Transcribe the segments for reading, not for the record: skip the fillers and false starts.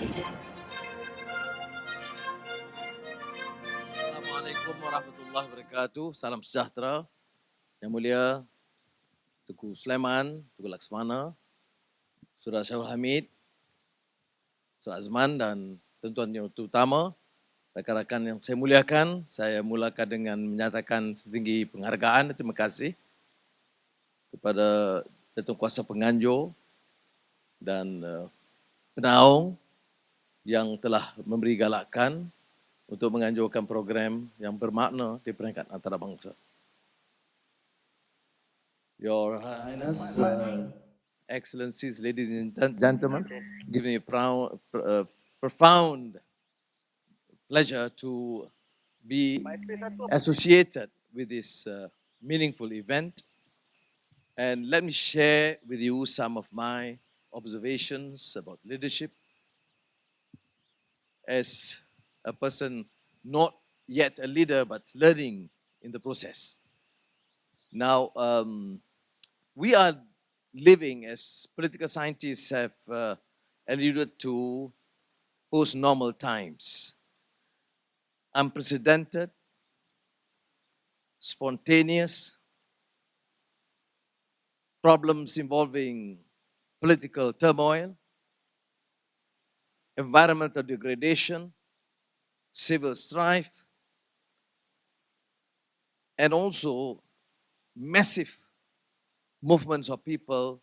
Assalamualaikum warahmatullahi wabarakatuh. Salam sejahtera. Yang mulia Tuku Sulaiman, Tuku Laksmana, Saudara Syahul Hamid, Saudara Azman dan tuan-tuan yang terutama, rakan-rakan yang saya muliakan, saya mulakan dengan menyatakan setinggi penghargaan dan terima kasih kepada Datuk Kuasa Penganjur dan penaung yang telah memberi galakan untuk menganjurkan program yang bermakna di peringkat antarabangsa. Your Highness, Excellencies, ladies and gentlemen, give me a profound pleasure to be associated with this meaningful event. And let me share with you some of my observations about leadership as a person not yet a leader but learning in the process. Now, we are living, as political scientists have alluded to, post-normal times. Unprecedented, spontaneous, problems involving political turmoil, environmental degradation, civil strife, and also massive movements of people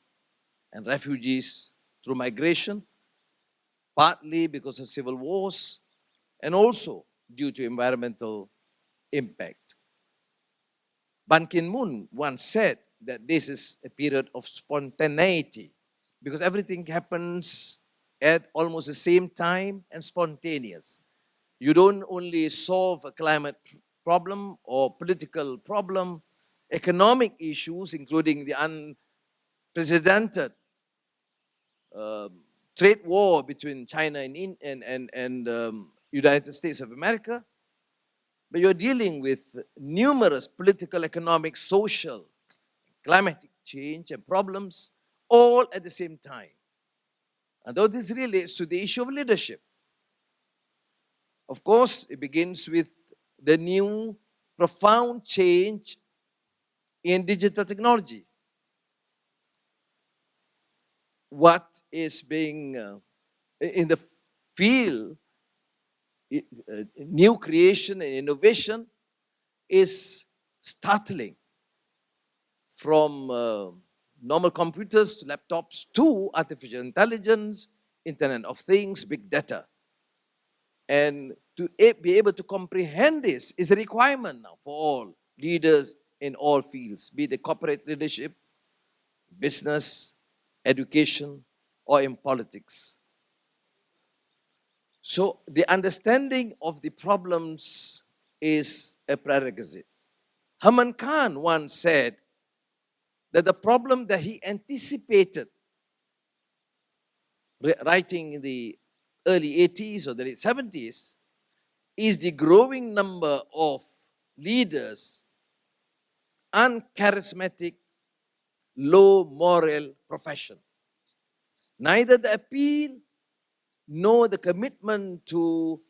and refugees through migration, partly because of civil wars, and also due to environmental impact. Ban Ki-moon once said that this is a period of spontaneity because everything happens at almost the same time and spontaneous. You don't only solve a climate problem or political problem, economic issues, including the unprecedented trade war between China and United States of America, but you're dealing with numerous political, economic, social, climatic change and problems all at the same time. And though this relates to the issue of leadership, of course, it begins with the new profound change in digital technology. What is being in the field, new creation and innovation is startling, from normal computers to laptops to artificial intelligence, Internet of Things, big data. And to be able to comprehend this is a requirement now for all leaders in all fields, be it corporate leadership, business, education, or in politics. So the understanding of the problems is a prerequisite. Herman Khan once said that the problem that he anticipated, writing in the early 80s or the late 70s, is the growing number of leaders, uncharismatic, low moral profession. Neither the appeal nor the commitment to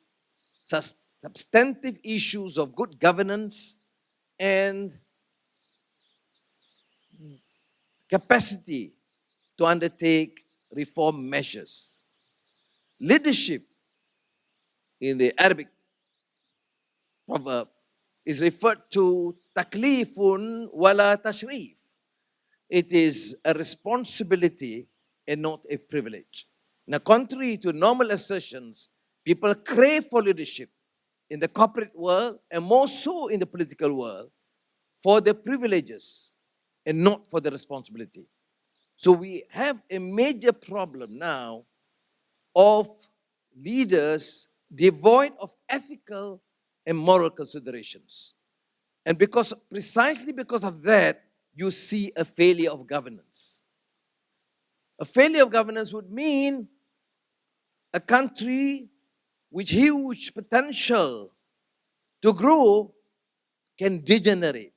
substantive issues of good governance and capacity to undertake reform measures. Leadership, in the Arabic proverb, is referred to taklifun wala tashrif. It is a responsibility and not a privilege. Now, contrary to normal assertions, people crave for leadership in the corporate world and more so in the political world for the privileges and not for the responsibility. So we have a major problem now of leaders devoid of ethical and moral considerations. And precisely because of that, you see a failure of governance. A failure of governance would mean a country with huge potential to grow can degenerate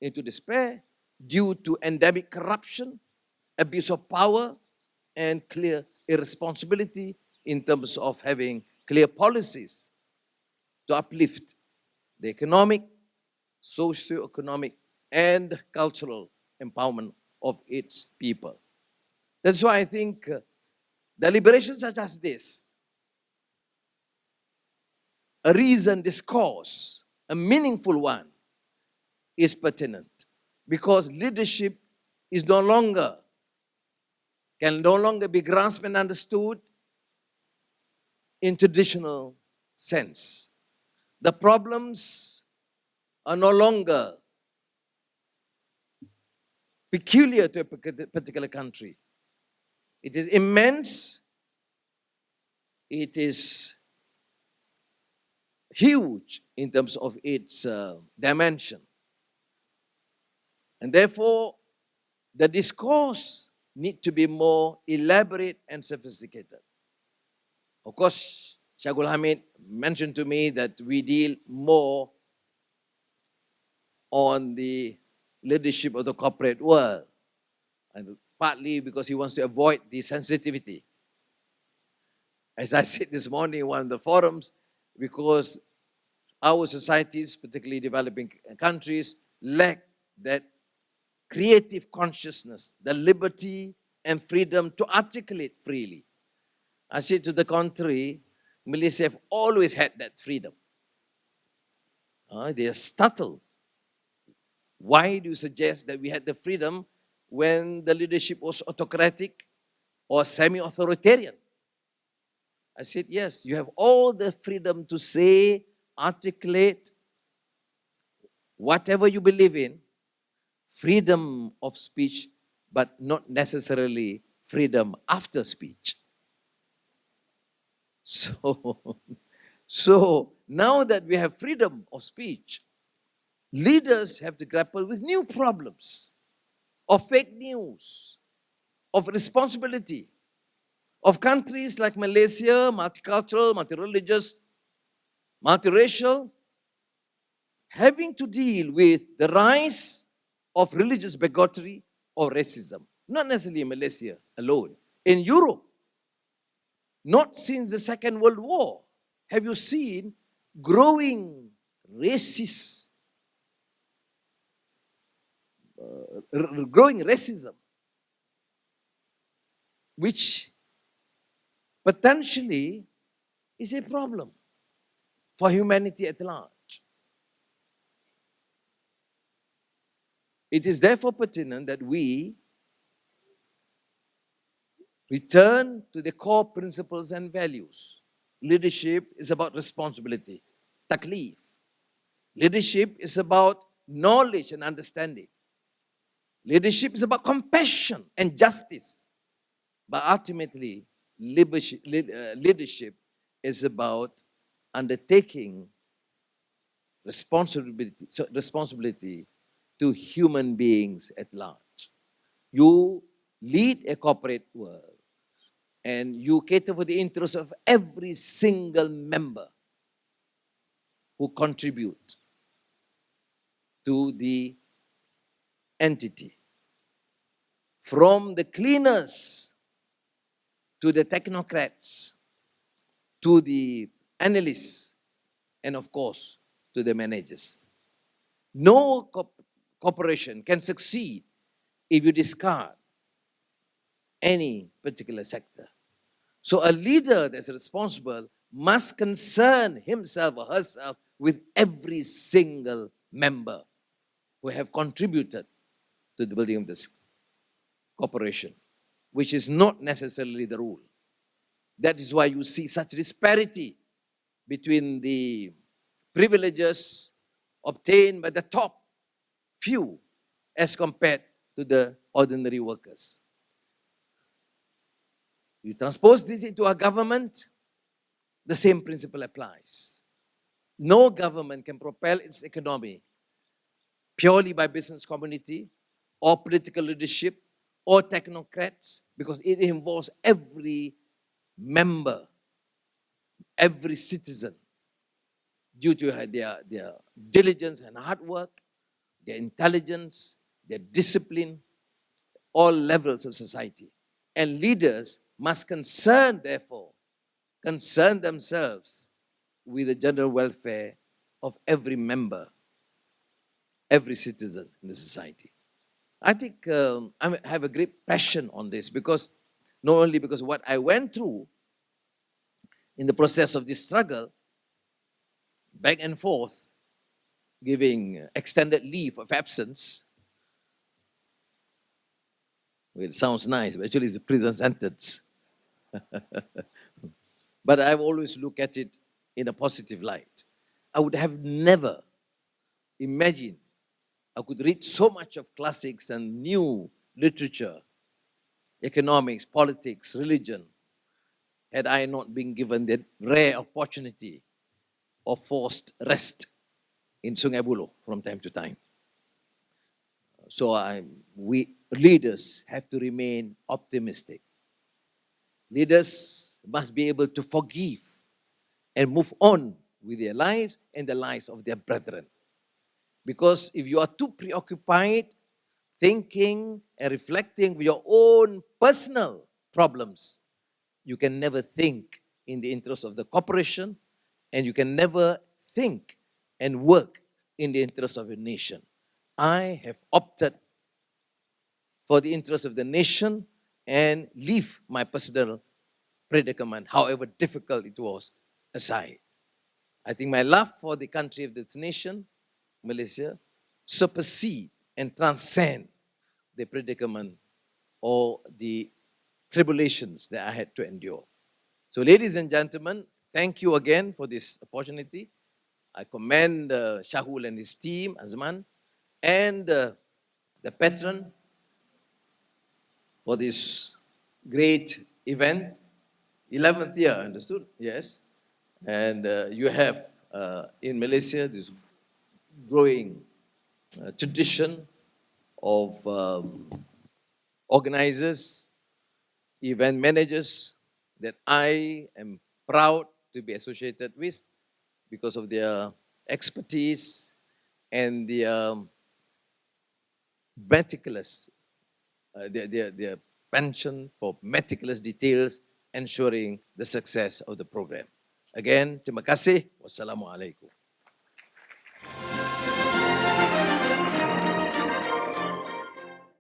into despair due to endemic corruption, abuse of power, and clear irresponsibility in terms of having clear policies to uplift the economic, socio-economic, and cultural empowerment of its people. That's why I think deliberations such as this, a reasoned discourse, a meaningful one, is pertinent, because leadership is can no longer be grasped and understood in traditional sense. The problems are no longer peculiar to a particular country. It is immense. It is huge in terms of its dimension. And therefore, the discourse needs to be more elaborate and sophisticated. Of course, Shagul Hamid mentioned to me that we deal more on the leadership of the corporate world, and partly because he wants to avoid the sensitivity. As I said this morning in one of the forums, because our societies, particularly developing countries, lack that creative consciousness, the liberty and freedom to articulate freely. I say to the contrary, Malaysia have always had that freedom. They are startled. Why do you suggest that we had the freedom when the leadership was autocratic or semi-authoritarian? I said, yes, you have all the freedom to say, articulate whatever you believe in, freedom of speech, but not necessarily freedom after speech. So now that we have freedom of speech, leaders have to grapple with new problems of fake news, of responsibility, of countries like Malaysia, multicultural, multi-religious, multiracial, having to deal with the rise of religious bigotry or racism. Not necessarily in Malaysia alone. In Europe, not since the Second World War, have you seen growing growing racism, which potentially is a problem for humanity at large. It is therefore pertinent that we return to the core principles and values. Leadership is about responsibility, taklif. Leadership is about knowledge and understanding. Leadership is about compassion and justice. But ultimately, leadership is about undertaking responsibility to human beings at large. You lead a corporate world and you cater for the interests of every single member who contribute to the entity. From the cleaners to the technocrats, to the analysts, and of course, to the managers. No corporation can succeed if you discard any particular sector. So a leader that's responsible must concern himself or herself with every single member who have contributed to the building of this corporation, which is not necessarily the rule. That is why you see such disparity between the privileges obtained by the top few as compared to the ordinary workers. You transpose this into a government, the same principle applies. No government can propel its economy purely by business community or political leadership or technocrats, because it involves every member, every citizen, due to their diligence and hard work, their intelligence, their discipline, all levels of society. And leaders must concern, therefore, concern themselves with the general welfare of every member, every citizen in the society. I think I have a great passion on this because not only because what I went through in the process of this struggle, back and forth, giving extended leave of absence. Well, it sounds nice, but actually it's a prison sentence. But I've always looked at it in a positive light. I would have never imagined I could read so much of classics and new literature, economics, politics, religion, had I not been given that rare opportunity of forced rest in Sungai Buloh from time to time. So we leaders have to remain optimistic. Leaders must be able to forgive and move on with their lives and the lives of their brethren. Because if you are too preoccupied thinking and reflecting with your own personal problems, you can never think in the interest of the corporation, and you can never think and work in the interest of a nation. I have opted for the interest of the nation and leave my personal predicament, however difficult it was, aside. I think my love for the country of this nation, Malaysia, supersede and transcend the predicament or the tribulations that I had to endure. So, ladies and gentlemen, thank you again for this opportunity. I commend Shahul and his team, Azman, and the patron for this great event. 11th year, understood? Yes. And you have in Malaysia this growing tradition of organizers, event managers that I am proud to be associated with because of their expertise and their meticulous, their penchant for meticulous details ensuring the success of the program. Again, terima kasih. Wassalamualaikum.